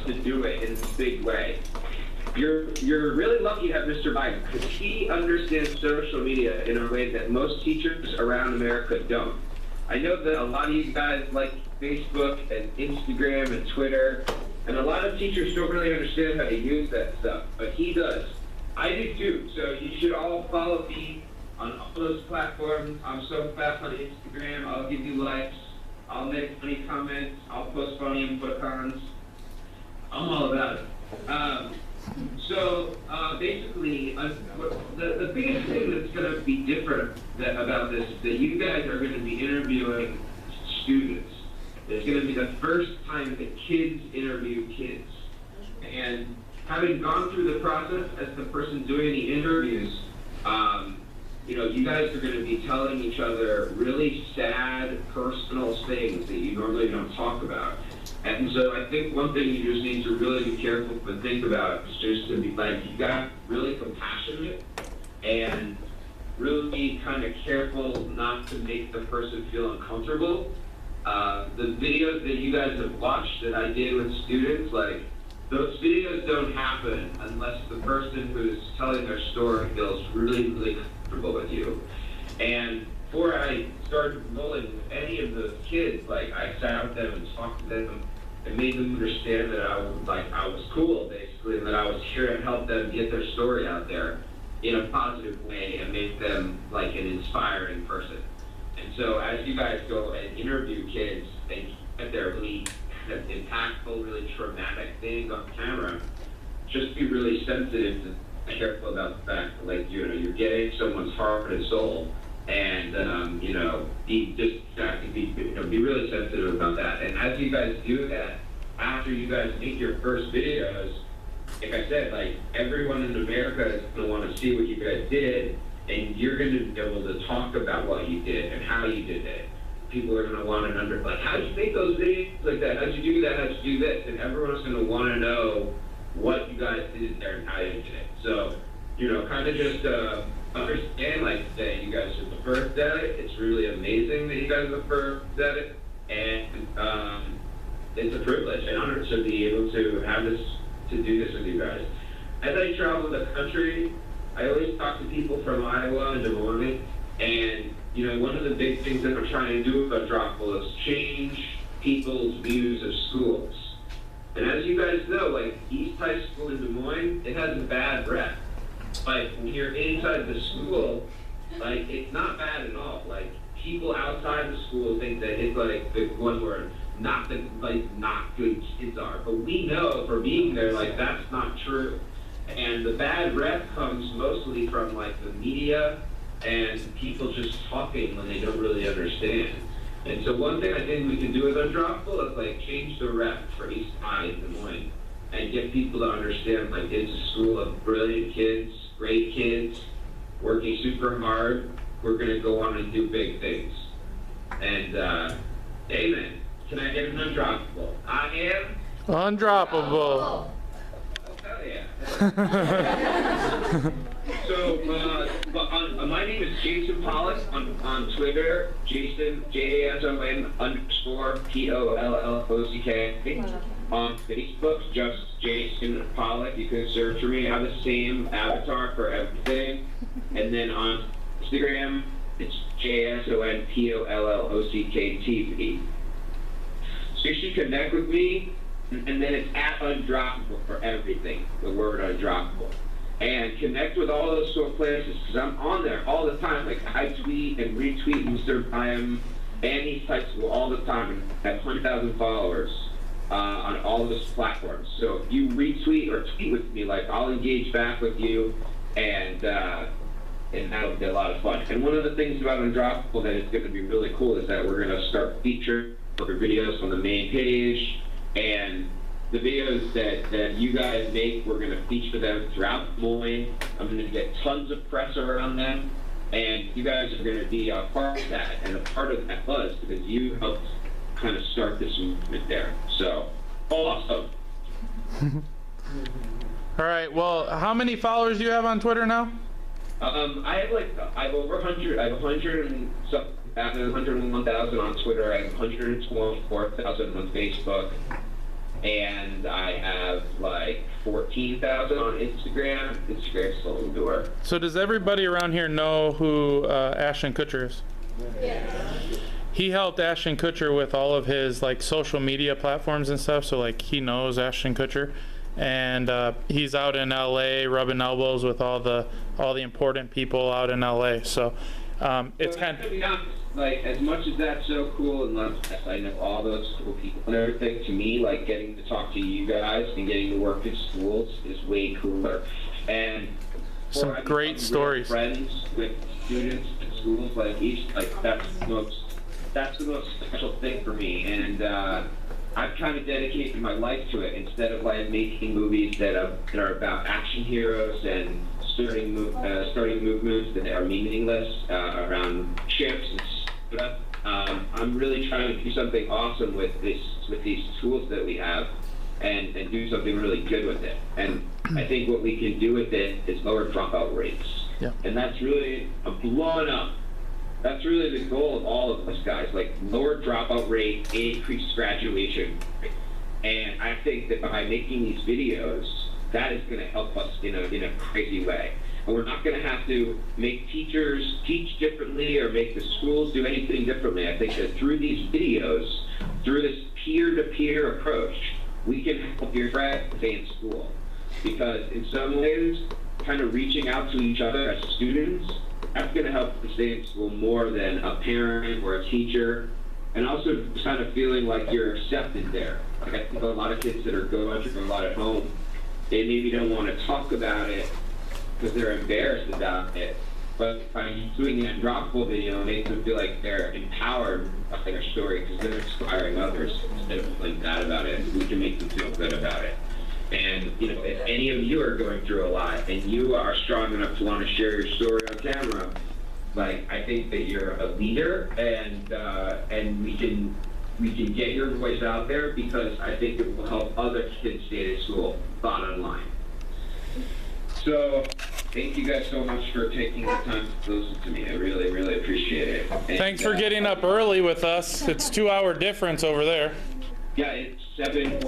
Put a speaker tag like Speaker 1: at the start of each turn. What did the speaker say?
Speaker 1: to do it in a big way. You're really lucky to have Mr. Biden because he understands social media in a way that most teachers around America don't. I know that a lot of you guys like Facebook and Instagram and Twitter, and a lot of teachers don't really understand how to use that stuff, but he does. I do too, so you should all follow me on all those platforms. I'm so fast on Instagram, I'll give you likes, I'll make funny comments, I'll post funny emoticons. I'm all about it. Basically, the biggest thing that's going to be different about this is that you guys are going to be interviewing students. It's going to be the first time that kids interview kids. And having gone through the process as the person doing the interviews, you guys are going to be telling each other really sad, personal things that you normally don't talk about. And so I think one thing you just need to really be careful and think about is just to be like, you got really compassionate and really kind of careful not to make the person feel uncomfortable. The videos that you guys have watched that I did with students, like, those videos don't happen unless the person who's telling their story feels really, really comfortable with you. And before I started rolling with any of those kids, like, I sat with them and talked to them and made them understand that I was cool, basically, and that I was here to help them get their story out there in a positive way and make them like an inspiring person. And so as you guys go and interview kids and get their really kind of impactful, really traumatic things on camera, just be really sensitive and careful about the fact that, like, you're getting someone's heart and soul. And be really sensitive about that. And as you guys do that, after you guys make your first videos, like I said, like, everyone in America is going to want to see what you guys did, and you're going to be able to talk about what you did and how you did it. People are going to want to know, like, how did you make those videos like that? How'd you do that? How'd you do this? And everyone's going to want to know what you guys did there and how you did it. So, kind of just understand, like, that you guys are the first at it. It's really amazing that you guys are the first at it, and it's a privilege and honor to be able to have this, to do this with you guys. As I travel the country, I always talk to people from Iowa and Des Moines, and one of the big things that we're trying to do with Undroppable is change people's views of schools. And as you guys know, like, East High School in Des Moines, it has a bad rep. Like, when you're inside the school, like, it's not bad at all. Like, people outside the school think that it's, like, the one word, not good kids are. But we know for being there, like, that's not true. And the bad rep comes mostly from, like, the media and people just talking when they don't really understand. And so one thing I think we can do with Undroppable is, like, change the rep for East High in Des Moines and get people to understand, like, it's a school of brilliant kids, great kids, working super hard. We're going to go on and do big things. And, amen. Can I get an Undroppable? I am
Speaker 2: Undroppable.
Speaker 1: Oh, hell yeah. So, my name is Jason Pollock on Twitter. Jason, JASON_POLLOCK. On Facebook, just Jason Pollock. You can search for me. I have the same avatar for everything. And then on Instagram, it's JASONPOLLOCKTV. So you should connect with me, and then it's at Undroppable for everything, the word Undroppable. And connect with all those sort of places, because I'm on there all the time. Like, I tweet and retweet Mr. Byam and these types all the time. I have 100,000 followers on all those platforms. So if you retweet or tweet with me, like, I'll engage back with you, and that'll be a lot of fun. And one of the things about Undroppable that is going to be really cool is that we're going to start featuring other videos on the main page, and the videos that you guys make, we're going to feature them throughout Des Moines. I'm going to get tons of press around them, and you guys are going to be a part of that. And a part of that was because you helped kind of start this movement there. So, awesome.
Speaker 2: All right. Well, how many followers do you have on Twitter now?
Speaker 1: I have over 100. I have 100 and something. 101,000 on Twitter. I have 124,000 on Facebook. and I have like 14,000 on Instagram. Instagram's still in the door.
Speaker 2: So does everybody around here know who Ashton Kutcher is?
Speaker 3: Yeah.
Speaker 2: He helped Ashton Kutcher with all of his like social media platforms and stuff, so like he knows Ashton Kutcher, and he's out in LA rubbing elbows with all the important people out in LA. So it's
Speaker 1: So,
Speaker 2: kind
Speaker 1: to be honest, like, as much as that's so cool, and I know all those cool people and everything, to me, like, getting to talk to you guys and getting to work in schools is way cooler. And
Speaker 2: Some
Speaker 1: I've
Speaker 2: great
Speaker 1: become
Speaker 2: stories.
Speaker 1: real friends with students in schools, like that's the most special thing for me. And I've kind of dedicated my life to it, instead of like making movies that are about action heroes and starting movements that are meaningless around ships and stuff. I'm really trying to do something awesome with these tools that we have, and do something really good with it. And I think what we can do with it is lower dropout rates.
Speaker 2: Yeah.
Speaker 1: And that's really, I'm blowing up. That's really the goal of all of us guys, like lower dropout rate, increased graduation rate. And I think that by making these videos, that is going to help us in a crazy way. And we're not going to have to make teachers teach differently or make the schools do anything differently. I think that through these videos, through this peer-to-peer approach, we can help your friends stay in school. Because in some ways, kind of reaching out to each other as students, that's going to help them stay in school more than a parent or a teacher. And also just kind of feeling like you're accepted there. Like, I think a lot of kids that are going through a lot at home, they maybe don't want to talk about it because they're embarrassed about it. But by doing the Undroppable video, it makes them feel like they're empowered by their story, because they're inspiring others instead of feeling bad about it. We can make them feel good about it. And, you know, if any of you are going through a lot and you are strong enough to want to share your story on camera, like, I think that you're a leader, and we can get your voice out there, because I think it will help other kids stay in school, bottom line. So, thank you guys so much for taking the time to listen to me. I really, really appreciate it. And,
Speaker 2: Thanks for getting up early with us. It's 2-hour difference over there.
Speaker 1: Yeah, it's 7:40.